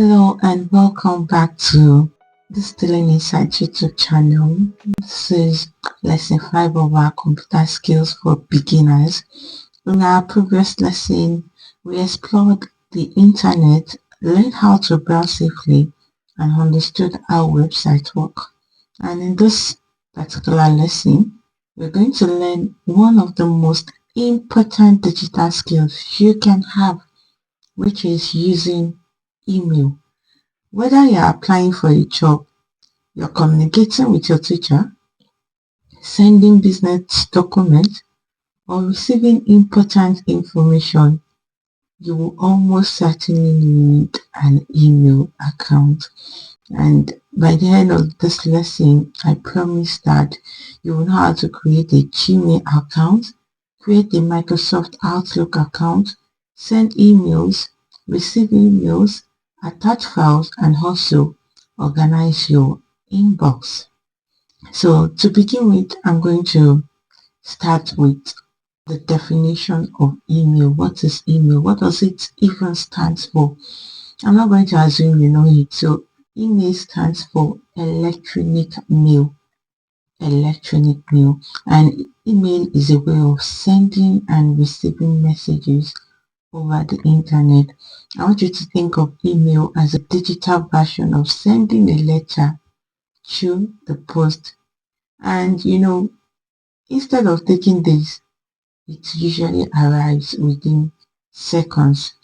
Hello and welcome back to Distilling Insights YouTube channel. This is lesson 5 of our computer skills for beginners. In our previous lesson, we explored the internet, learned how to browse safely, and understood how websites work. And in this particular lesson, we're going to learn one of the most important digital skills you can have, which is using email. Whether you're applying for a job, you're communicating with your teacher, sending business documents, or receiving important information, you will almost certainly need an email account. And by the end of this lesson, I promise that you will know how to create a Gmail account, create a Microsoft Outlook account, send emails, receive emails, attach files, and also organize your inbox. So to begin with, I'm going to start with the definition of email. What is email? What does it even stand for? I'm not going to assume you know it. So email stands for electronic mail. Electronic mail. And email is a way of sending and receiving messages over the internet. I want you to think of email as a digital version of sending a letter through the post. And instead of taking days, it usually arrives within seconds.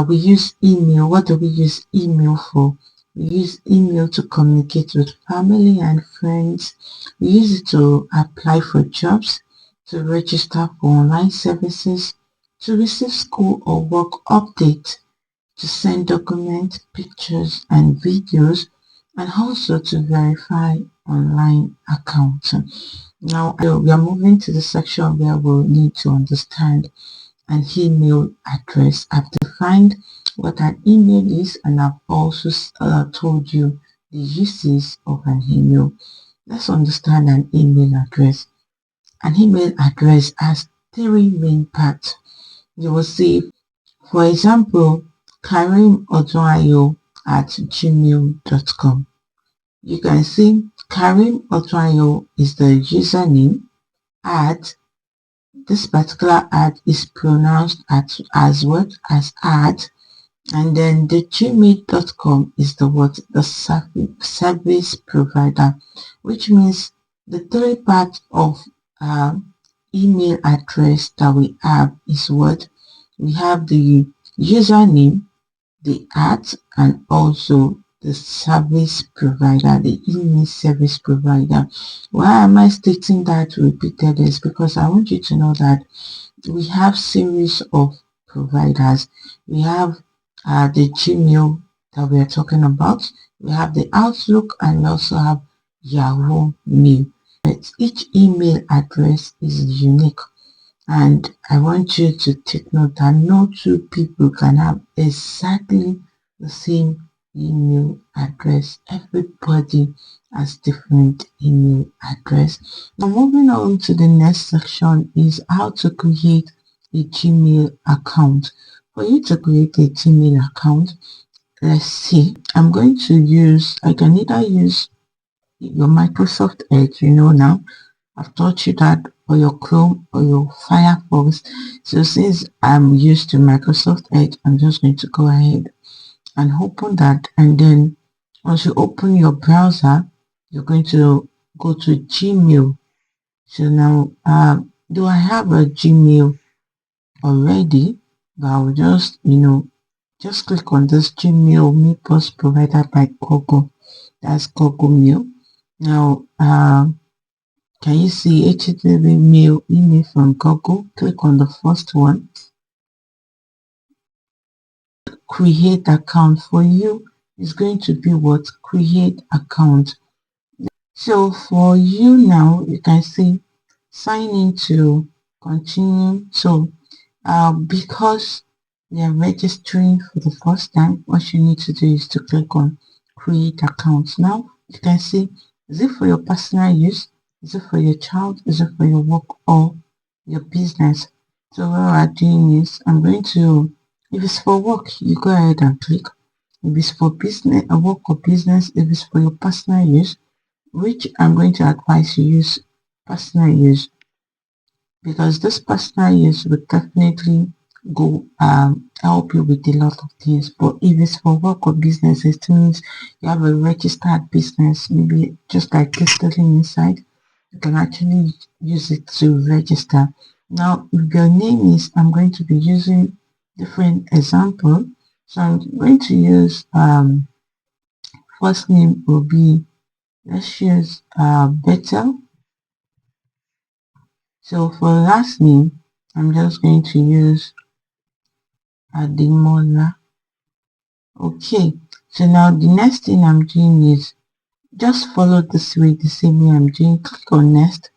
We use email. What do we use email for? We use email to communicate with family and friends. We use it to apply for jobs, to register for online services, to receive school or work updates, to send documents, pictures and videos, and also to verify online accounts. Now we are moving to the section where we'll need to understand an email address. I've defined what an email is, and I've also told you the uses of an email. Let's understand an email address. An email address has three main parts. You will see, for example, karimodwayo@gmail.com. You can see Karim Odwayo is the username. At this particular ad is pronounced as what? As ad. And then the gmail.com is the what? The service provider, which means the three parts of email address that we have is what? We have the username, the ad, and also the service provider, the email service provider. Why am I stating that repeated? Is because I want you to know that we have series of providers. We have the Gmail that we are talking about. We have the Outlook, and we also have Yahoo Mail. But each email address is unique, and I want you to take note that no two people can have exactly the same email address. Everybody has different email address. Now moving on to the next section is how to create a Gmail account. For you to create a Gmail account, let's see. I can either use your Microsoft Edge, now. I've taught you that, or your Chrome or your Firefox. So since I'm used to Microsoft Edge, I'm just going to go ahead and open that. And then once you open your browser, you're going to go to Gmail. So now, do I have a Gmail already? But I will just, just click on this Gmail Mail Post provided by Google. That's Google Mail. Now, can you see HTTP mail email from Google? Click on the first one. Create account. For you is going to be what? Create account. So for you now, you can see sign in to continue. So because we are registering for the first time, what you need to do is to click on create account. Now you can see, is it for your personal use? Is it for your child? Is it for your work or your business? So what we are doing is, I'm going to, if it's for work, you go ahead and click. If it's for business, a work or business, if it's for your personal use, which I'm going to advise you use personal use, because this personal use will definitely go help you with a lot of things. But if it's for work or business, it means you have a registered business, maybe just like Distilling Insight, you can actually use it to register. Now, if your name is, I'm going to be using different example. So I'm going to use first name will be, let's use Bethel. So for last name, I'm just going to use Ademola. Okay, so now the next thing I'm doing is just follow this way, the same way I'm doing. Click on next.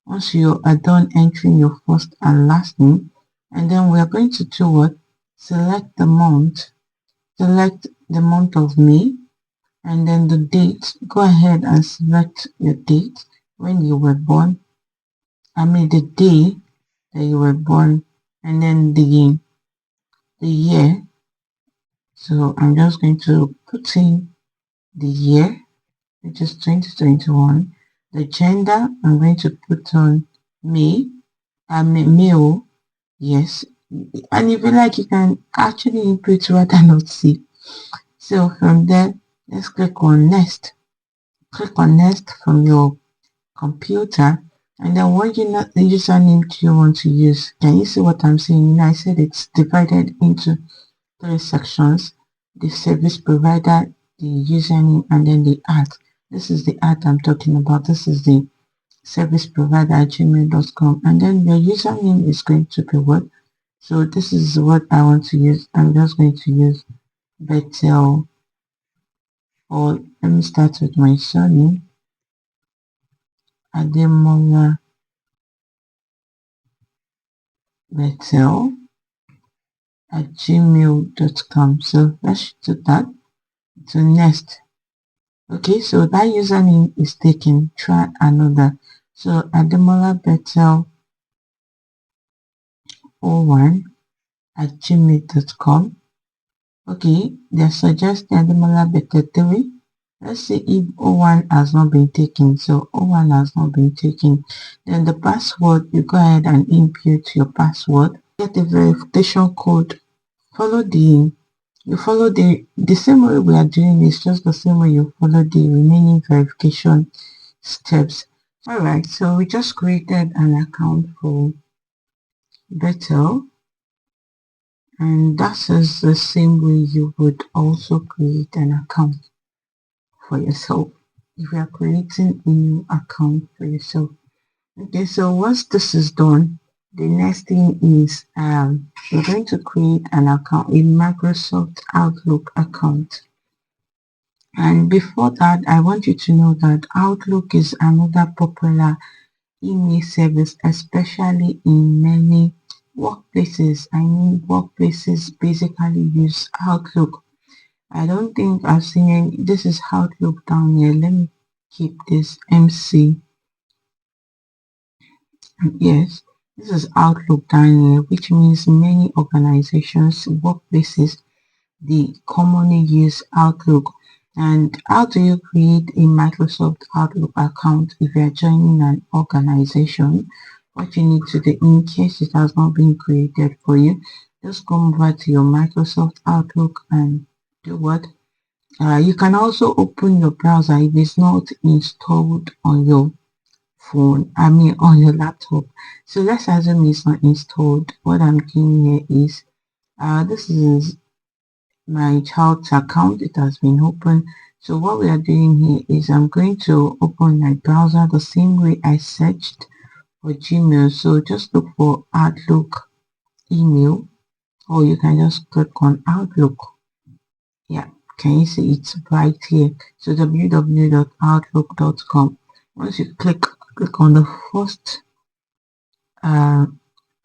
Once you are done entering your first and last name, and then we are going to do what? Select the month. Select the month of May, and then the date. Go ahead and select your date when you were born. I mean the day that you were born, and then the year. So I'm just going to put in the year, which is 2021. The gender, I'm going to put on me. I'm a male, yes. And if you like, you can actually input rather not see. So from there, let's click on next. Click on next from your computer. And then what the username do you want to use? Can you see what I'm saying? I said it's divided into three sections: the service provider, the username, and then the ad. This is the ad I'm talking about. This is the service provider at gmail.com, and then your username is going to be what? So this is what I want to use. I'm just going to use Bethel, or let me start with my surname, Ademola Bethel at gmail.com. So let's do that. So next. Okay, so that username is taken. Try another. So Ademola Bethel 01 at gmail.com. Okay, they suggest Ademola Bethel 3. Let's see if 01 has not been taken. So 01 has not been taken. Then the password, you go ahead and input your password. Get a verification code. Follow the You follow the same way we are doing, is just the same way you follow the remaining verification steps. Alright, so we just created an account for Bethel, and that is the same way you would also create an account for yourself if you are creating a new account for yourself. Okay, so once this is done, the next thing is you're going to create an account, a Microsoft Outlook account. And before that, I want you to know that Outlook is another popular email service, especially in many workplaces. I mean, workplaces basically use Outlook. I don't think I've seen any. This is Outlook down here. Let me keep this MC. Yes, this is Outlook down here, which means many organizations, workplaces, they commonly use Outlook. And how do you create a Microsoft Outlook account if you are joining an organization? What you need to do, in case it has not been created for you, just come over to your Microsoft Outlook and do what? You can also open your browser if it's not installed on your phone, I mean on your laptop. So let's assume it's not installed. What I'm doing here is this is my child's account. It has been opened. So what we are doing here is I'm going to open my browser the same way I searched for Gmail. So just look for Outlook email, or you can just click on Outlook. Yeah, can you see it's right here? So www.outlook.com. Once you click on the first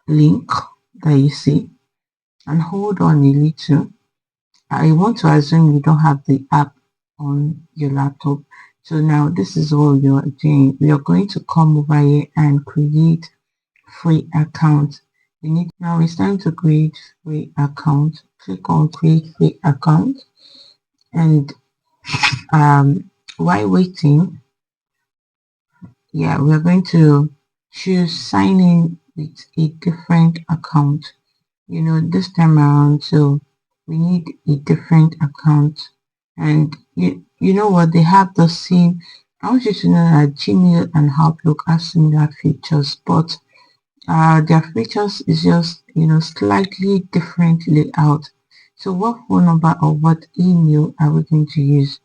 link that you see, and hold on a little. I want to assume you don't have the app on your laptop. So now this is what you're doing. We are going to come over here and create free account. Now it's time to create free account. Click on create free account. And while waiting, yeah, we're going to choose sign in with a different account. This time around, so we need a different account. And you know what, they have the same. I want you to know that Gmail and Outlook have similar features, but their features is just slightly different layout. So what phone number or what email are we going to use?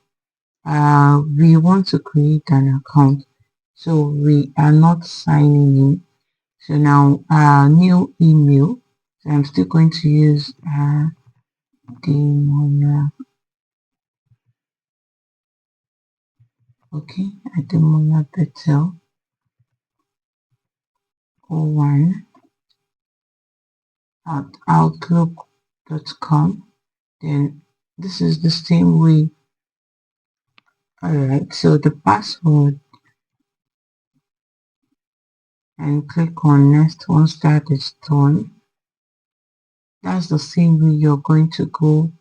We want to create an account, so we are not signing in. So now new email, so I'm still going to use Demona. Okay, Demona Betel 01 at outlook.com. Then this is the same way. Alright, so the password, and click on next once that is done. That's the same way you're going to go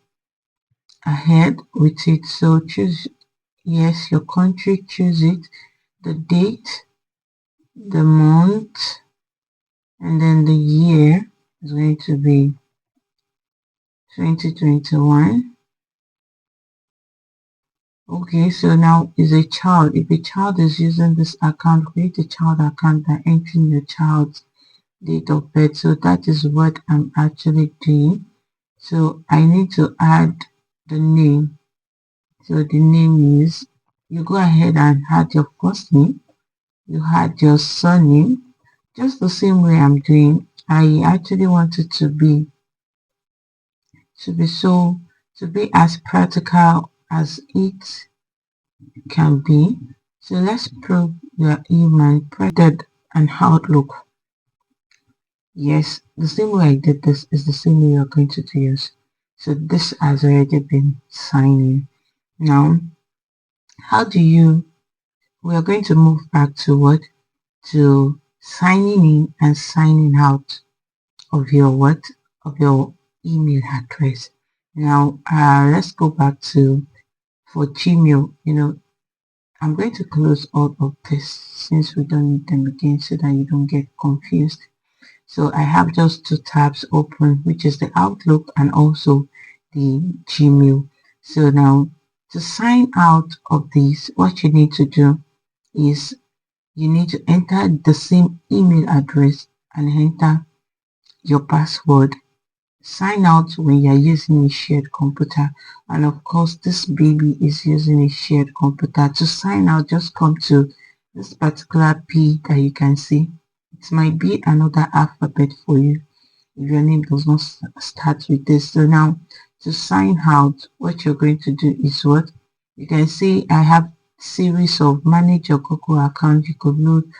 ahead with it. So choose, yes, your country, choose it, the date, the month, and then the year is going to be 2021. Okay, so now is a child. If a child is using this account, create a child account by entering your child's date of birth. So that is what I'm actually doing. So I need to add the name. So the name is, you go ahead and add your first name, you add your surname, just the same way I'm doing. I actually want it to be as practical as it can be. So let's prove your email printed and Outlook. Yes, the same way I did this is the same way you're going to do yours. So this has already been signed in. Now, how do you, we are going to move back to what? To signing in and signing out of your what? Of your email address. Now, let's go back to, for Gmail, I'm going to close all of this since we don't need them again so that you don't get confused. So I have just two tabs open, which is the Outlook and also the Gmail. So now to sign out of these, what you need to do is you need to enter the same email address and enter your password. Sign out when you're using a shared computer, and of course this baby is using a shared computer. To sign out, just come to this particular P that you can see. It might be another alphabet for you if your name does not start with this. So now to sign out, what you're going to do is what you can see. I have series of manage your Google account. You could load.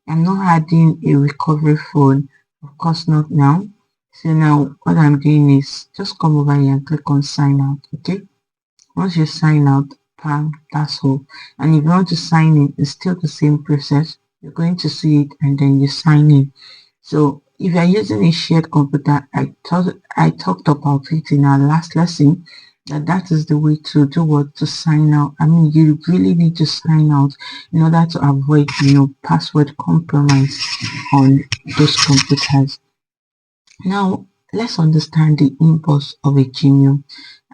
I'm not adding a recovery phone, of course not now. So now what I'm doing is just come over here and click on sign out. Okay, once you sign out, bam, that's all. And if you want to sign in, it's still the same process. You're going to see it and then you sign in. So if you're using a shared computer, I talked about it in our last lesson, that is the way to do what, to sign out. I mean, you really need to sign out in order to avoid password compromise on those computers. Now let's understand the inbox of a Gmail.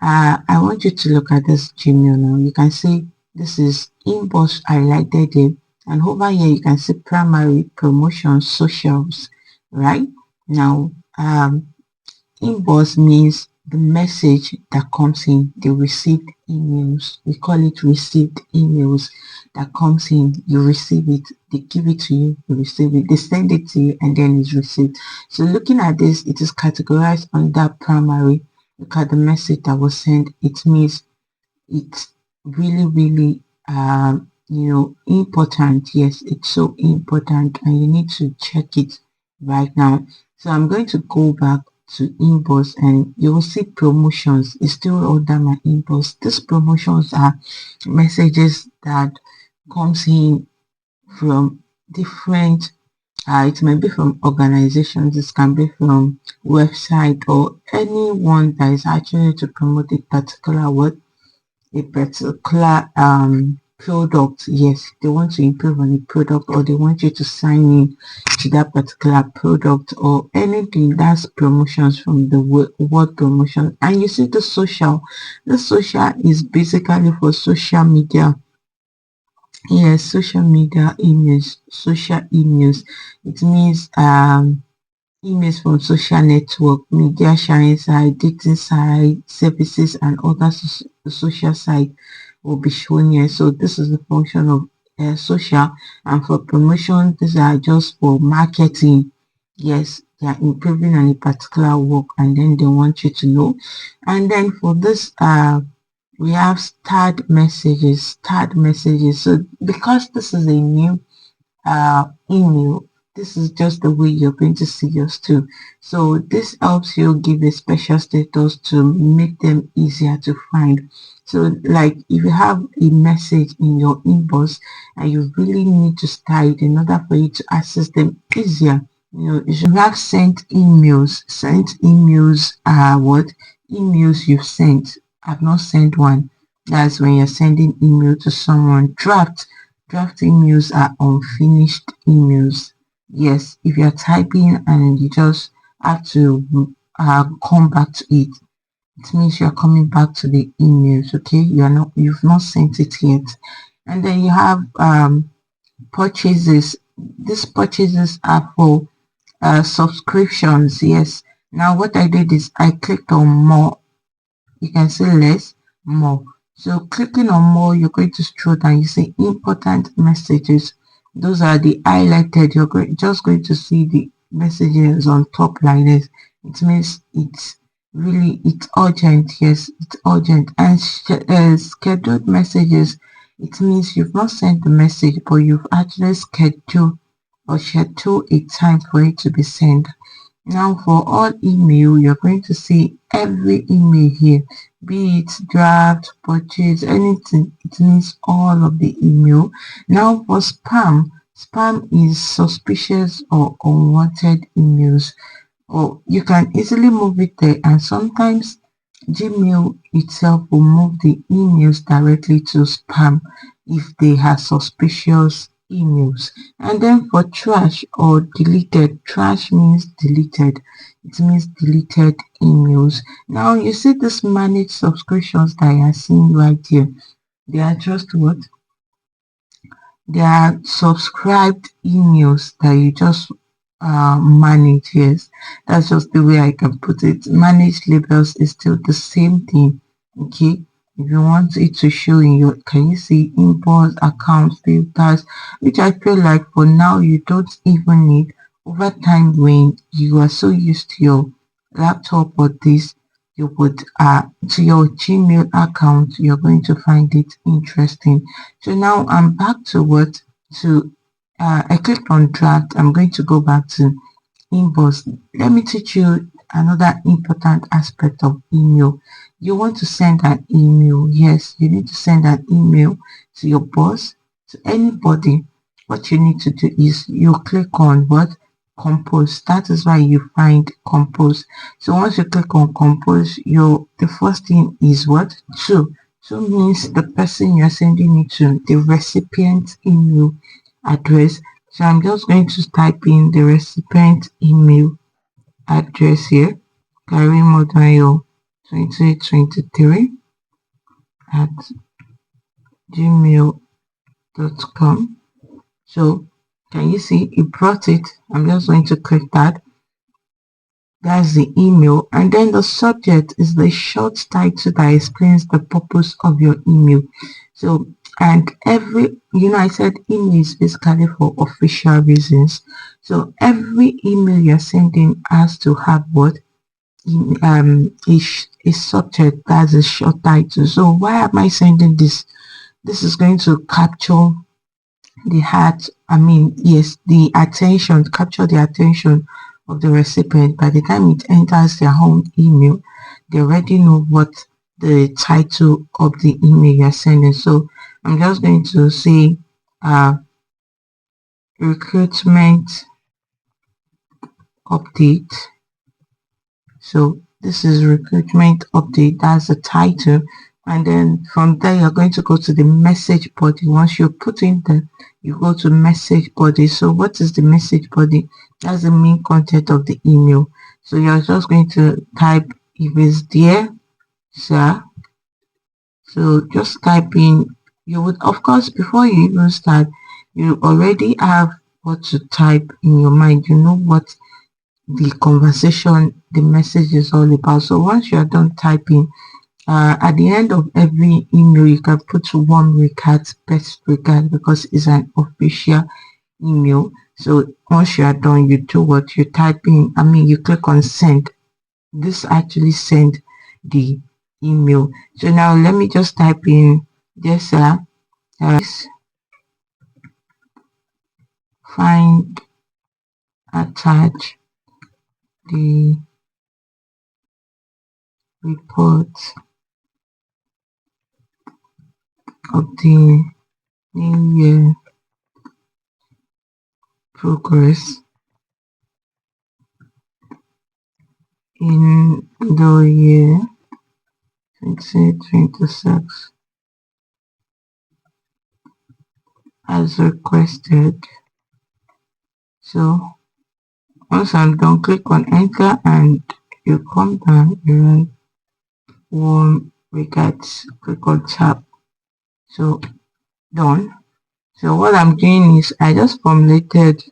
I want you to look at this Gmail now. You can see this is inbox highlighted there, and over here you can see primary, promotion, socials. Right now, inbox means the message that comes in, the received emails. We call it received emails that comes in. You receive it, they give it to you, you receive it, they send it to you, and then it's received. So looking at this, it is categorized under primary. Look at the message that was sent. It means it's really important. Yes, it's so important and you need to check it right now. So I'm going to go back to inbox and you will see promotions. It's still under my inbox. These promotions are messages that comes in from different, it may be from organizations, this can be from website or anyone that is actually to promote a particular word a particular product. Yes, they want to improve on the product, or they want you to sign in to that particular product, or anything that's promotions from the word promotion. And you see the social is basically for social media. Yes, social media emails, social emails. It means emails from social network, media sharing site, dating site, services, and other social site will be shown here. So this is the function of social. And for promotion, these are just for marketing. Yes, they are improving on a particular work, and then they want you to know. And then for this we have starred messages. So because this is a new email, this is just the way you're going to see yours too. So this helps you give a special status to make them easier to find. So like if you have a message in your inbox and you really need to style it in order for you to access them easier, you know, if you have sent emails are what emails you've sent. I've not sent one. That's when you're sending email to someone. Draft emails are unfinished emails. Yes, if you're typing and you just have to come back to it, it means you're coming back to the emails. Okay, you've not sent it yet. And then you have purchases. These purchases are for subscriptions. Yes. Now what I did is I clicked on more. You can see less, more. So clicking on more, you're going to scroll down. You see important messages. Those are the highlighted. Just going to see the messages on top like this. It means it's urgent. Yes, it's urgent. And scheduled messages, it means you've not sent the message, but you've actually scheduled a time for it to be sent. Now for all email, you're going to see every email here, be it draft, purchase, anything. It means all of the email. Now for spam is suspicious or unwanted emails. Or you can easily move it there, and sometimes Gmail itself will move the emails directly to spam if they have suspicious emails. And then for trash or deleted, trash means deleted. It means deleted emails. Now you see this managed subscriptions that you are seeing right here. They are just what? There are subscribed emails that you just manage. Yes, that's just the way I can put it. Managed labels is still the same thing. Okay, if you want it to show in your, can you see inbox, account filters, which I feel like for now you don't even need. Over time, when you are so used to your laptop or this, you would to your Gmail account, you're going to find it interesting. So now I'm back to what to I clicked on draft. I'm going to go back to inbox. Let me teach you another important aspect of email. You want to send an email. Yes, you need to send an email to your boss, to anybody. What you need to do is you click on what? Compose. That is why you find compose. So once you click on compose, the first thing is what? To means the person you're sending it to, the recipient email address. So I'm just going to type in the recipient email address here, Karimodayo 2023 at gmail.com. So can you see it brought it? I'm just going to click that. That's the email, and then the subject is the short title that explains the purpose of your email. So, and I said email is basically for official reasons. So every email you're sending has to have what? A subject that's a short title. So why am I sending this? This is going to capture the heart, yes, the attention, capture the attention of the recipient. By the time it enters their home email, they already know what the title of the email you're sending. So I'm just going to say recruitment update. So this is recruitment update. That's the title and then from there you're going to go to the message body. Once you put in there, you go to message body. So what is the message body? That's the main content of the email. So you're just going to type, if it's dear sir. So just type in, you would, of course, before you even start, you already have what to type in your mind. You know what the conversation, the message is all about. So once you are done typing, at the end of every email, you can put warm regards, best regard, because it's an official email. So once you are done, you do what you type in. I mean, you click on send. This actually send the email. So now let me just type in, dear sir, please find attach the report of the New Year progress in the year 2026 as requested. So once I'm done, click on enter and you come down, you write warm regards, click on tap. So done. So what I'm doing is I just formulated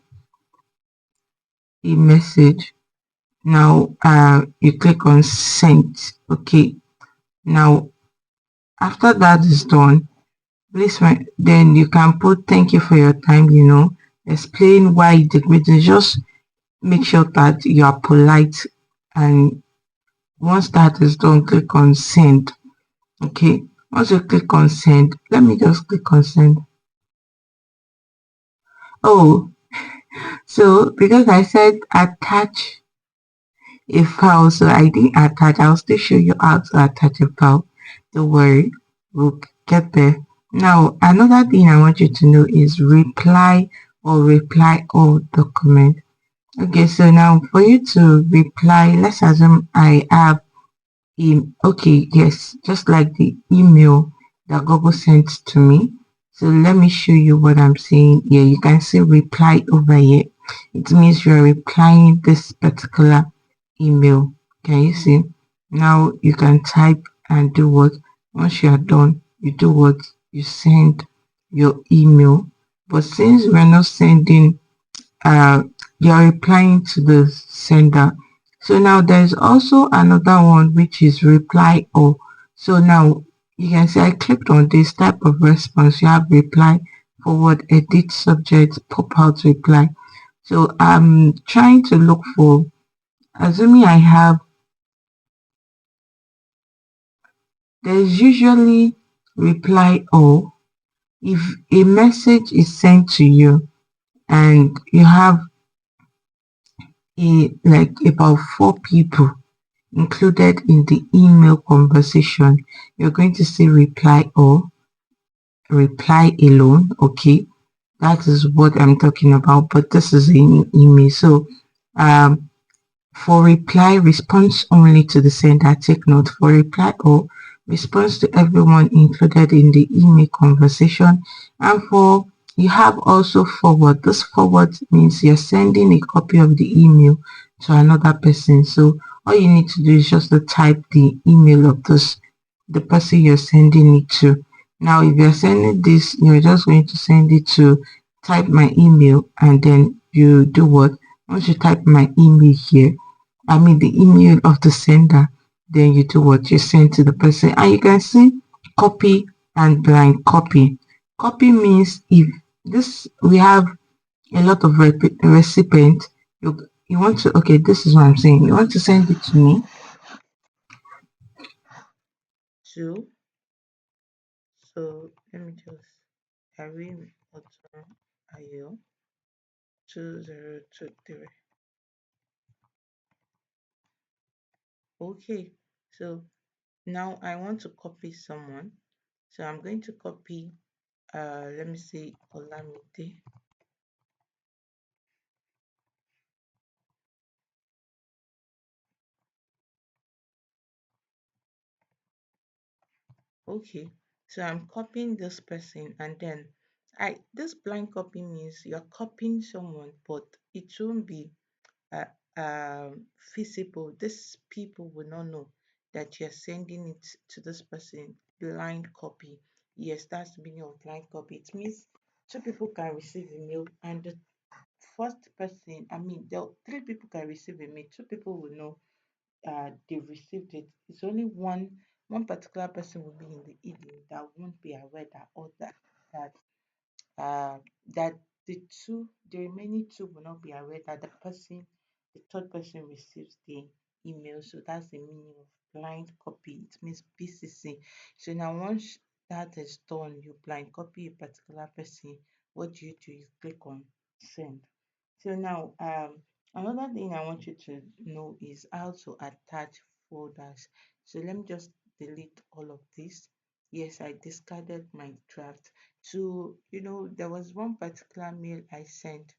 a message. Now you click on send. Okay. Now after that is done, please then you can put thank you for your time, explain why you did it. Just make sure that you are polite, and once that is done, click on send. Okay. Once you click on send, let me just click on send. Oh, so because I said attach a file, so I didn't attach. I'll still show you how to attach a file. Don't worry, we'll get there. Now another thing I want you to know is reply or reply all document. Okay, so now for you to reply, let's assume I have okay, yes, just like the email that Google sent to me. So let me show you what I'm saying here. You can see reply over here. It means you're replying this particular email. Can you see? Now you can type and do what? Once you are done, you do what? You send your email. But since we're not sending, uh, you're replying to the sender. So now there's also another one which is reply all. So now you can see I clicked on this type of response. You have reply, forward, edit subject, pop out reply. So I'm trying to look for, assuming I have, there's usually reply all. If a message is sent to you and you have like about 4 people included in the email conversation, you're going to see reply or reply alone. Okay, that is what I'm talking about, but this is an email. So um for reply, response only to the sender. Take note. For reply or response to everyone included in the email conversation. And for you have also forward. This forward means you're sending a copy of the email to another person. So all you need to do is just to type the email of the person you're sending it to. Now if you're sending this, you're just going to send it to type my email, and then you do what? Once you type my email here, I mean the email of the sender, then you do what? You send to the person. And you can see copy and blind copy. Copy means if this we have a lot of recipient, you want to, okay, this is what I'm saying. You want to send it to me to, so let me just Karim Oton Ayo 2023. Okay, so now I want to copy someone. So I'm going to copy, let me say Olamide. Okay, so I'm copying this person, and then I this blind copy means you're copying someone, but it won't be uh, feasible. These people will not know that you're sending it to this person. Blind copy. Yes, that's the meaning of blind copy. It means two people can receive a mail, and the first person, I mean, three people can receive a mail. Two people will know they received it. It's only one particular person will be in the email that won't be aware that or that uh, that the remaining two will not be aware that the third person receives the email. So that's the meaning of blind copy. It means BCC. So now once that is done, you blind copy a particular person. What do? You click on send. So now, another thing I want you to know is how to attach folders. So let me just delete all of this. Yes, I discarded my draft. To, there was one particular mail I sent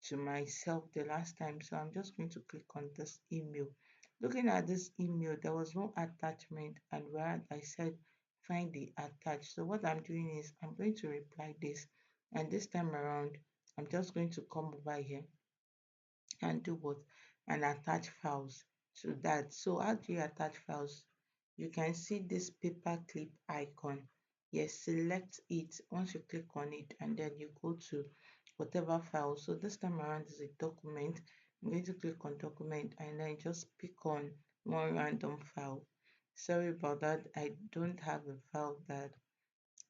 to myself the last time. So I'm just going to click on this email. Looking at this email, there was no attachment, and where I said find the attached. So what I'm doing is I'm going to reply this, and this time around, I'm just going to come over here and do what? And attach files to that. So how do you attach files? You can see this paper clip icon. Yes, select it once you click on it, and then you go to whatever file. So this time around is a document. I'm going to click on document, and then just pick on one random file. Sorry about that, I don't have a file that.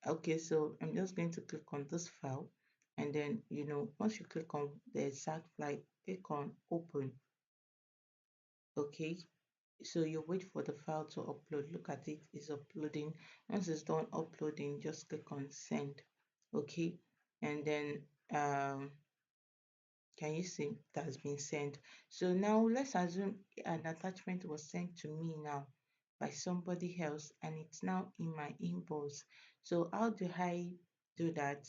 Okay, so I'm just going to click on this file, and then once you click on the exact file, click on open. Okay, so you wait for the file to upload. Look at it, it's uploading. Once it's done uploading, just click on send. Okay, and then can you see it has been sent? So now let's assume an attachment was sent to me now by somebody else, and it's now in my inbox. So how do I do that?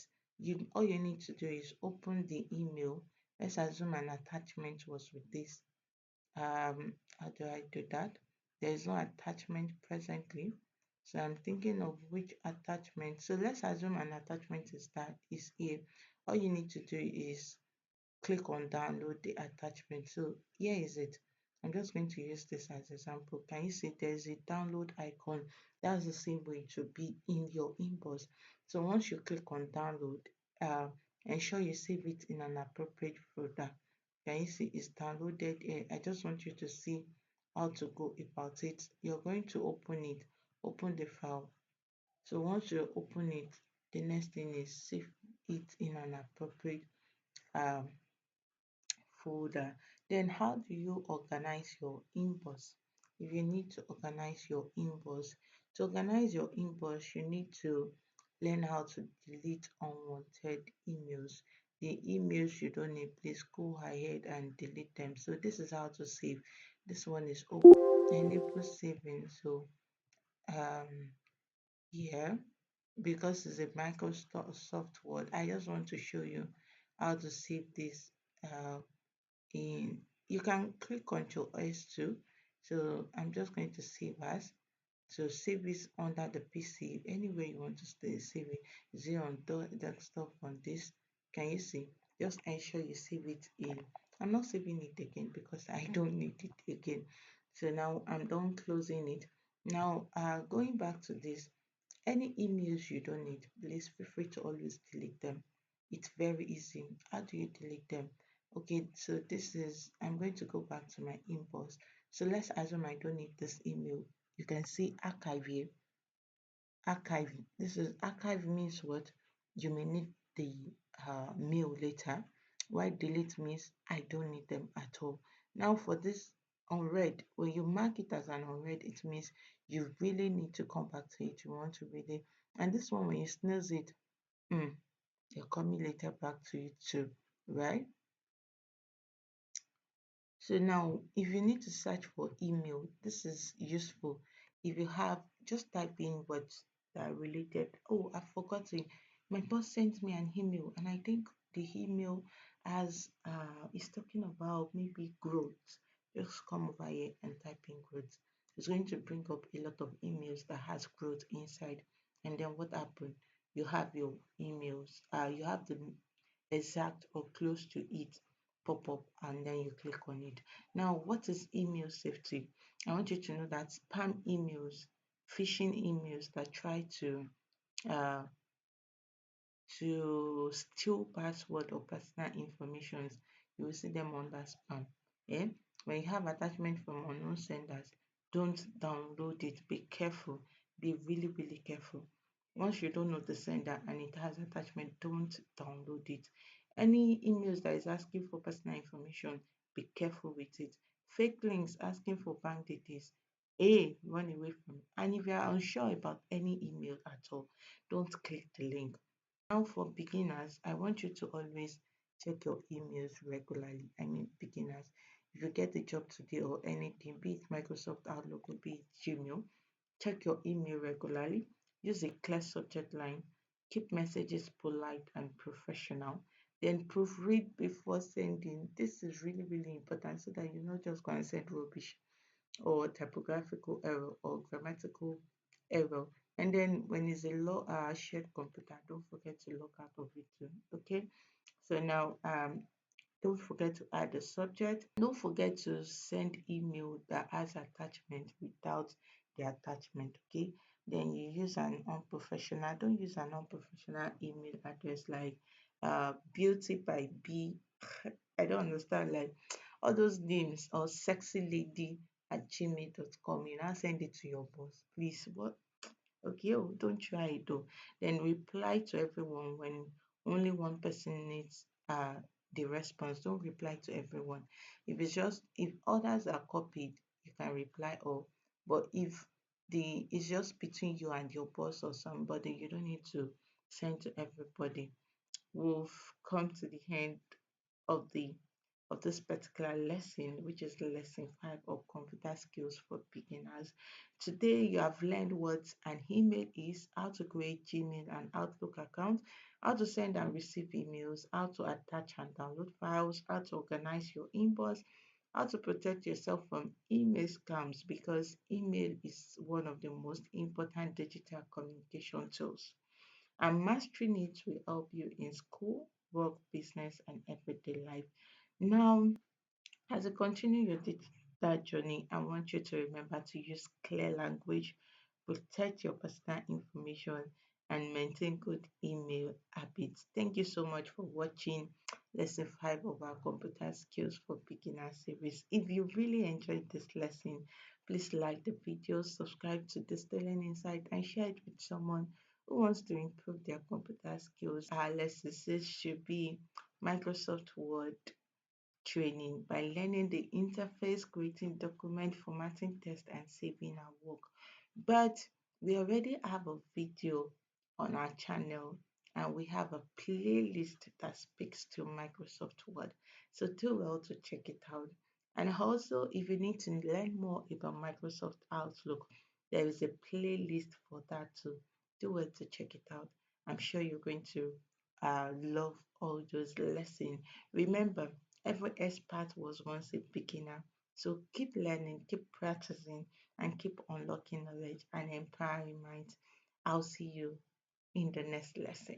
All you need to do is open the email. Let's assume an attachment was with this. How do I do that? There is no attachment presently, so I'm thinking of which attachment. So let's assume an attachment is here. All you need to do is click on download the attachment. So here is it. I'm just going to use this as example. Can you see there's a download icon? That's the same way it should be in your inbox. So once you click on download, uh, ensure you save it in an appropriate folder. Can you see it's downloaded here? I just want you to see how to go about it. You're going to open the file. So once you open it, the next thing is save it in an appropriate um folder. Then how do you organize your inbox? If you need to organize your inbox, to organize your inbox, you need to learn how to delete unwanted emails. The emails you don't need, please go ahead and delete them. So this is how to save. This one is enable saving. So um here, because it's a Microsoft Word, I just want to show you how to save this in. You can click Ctrl S too. So I'm just going to save as. So save this under the PC anywhere you want to save it. Is it on desktop on this? Can you see? Just ensure you save it in. I'm not saving it again because I don't need it again. So now I'm done closing it. Now going back to this, any emails you don't need, please feel free to always delete them. It's very easy. How do you delete them? Okay, so I'm going to go back to my inbox. So let's assume I don't need this email. You can see archive here. Archiving. This is archive means what? You may need the mail later. While delete means I don't need them at all. Now for this unread, when you mark it as an unread, it means you really need to come back to it. You want to read it. And this one, when you snooze it, they're coming later back to it too, right? So now, if you need to search for email, this is useful. If you have, just type in words that are related. Oh, I've forgotten. My boss sent me an email, and I think the email has is talking about maybe growth. Just come over here and type in growth. it's going to bring up a lot of emails that has growth inside. And then what happened? You have your emails, you have the exact or close to it pop up, and then you click on it. Now, what is email safety? I want you to know that spam emails, phishing emails that try uh, to steal password or personal information, you will see them under spam. Eh? When you have attachment from unknown senders, don't download it. Be careful. Be really, really careful. Once you don't know the sender and it has attachment, don't download it. Any emails that is asking for personal information, be careful with it. Fake links asking for bank details, run away from it. And if you are unsure about any email at all, don't click the link. Now for beginners, I want you to always check your emails regularly. I mean beginners. If you get a job today or anything, be it Microsoft Outlook or be it Gmail, check your email regularly. Use a clear subject line. Keep messages polite and professional. Then proofread before sending. This is really, really important so that you're not just going to send rubbish or typographical error or grammatical error. And then when it's a shared computer, don't forget to log out of it too. Okay. So now don't forget to add the subject. Don't forget to send email that has attachment without the attachment. Okay. Then you use an unprofessional. Don't use an unprofessional email address like beauty by B. I don't understand, like all those names, or sexy lady at gmail.com. You now send it to your boss. Please, what? Okay, oh, don't try it though. Then reply to everyone when only one person needs the response. Don't reply to everyone. If it's just, if others are copied, you can reply all. But if the it's just between you and your boss or somebody, you don't need to send to everybody. We've come to the end of the of this particular lesson, which is lesson 5 of computer skills for beginners. Today, you have learned what an email is, how to create Gmail and Outlook accounts, how to send and receive emails, how to attach and download files, how to organize your inbox, how to protect yourself from email scams, because email is one of the most important digital communication tools. And mastering it will help you in school, work, business, and everyday life. Now, as you continue your digital journey, I want you to remember to use clear language, protect your personal information, and maintain good email habits. Thank you so much for watching lesson 5 of our computer skills for beginners series. If you really enjoyed this lesson, please like the video, subscribe to Distilling Insight, and share it with someone who wants to improve their computer skills. Our lessons should be Microsoft Word training by learning the interface, creating document, formatting text, and saving our work. But we already have a video on our channel, and we have a playlist that speaks to Microsoft Word. So do well to check it out. And also, if you need to learn more about Microsoft Outlook, there is a playlist for that too. Do well to check it out. I'm sure you're going to love all those lessons. Remember, every expert was once a beginner. So keep learning, keep practicing, and keep unlocking knowledge and empowering minds. I'll see you in the next lesson.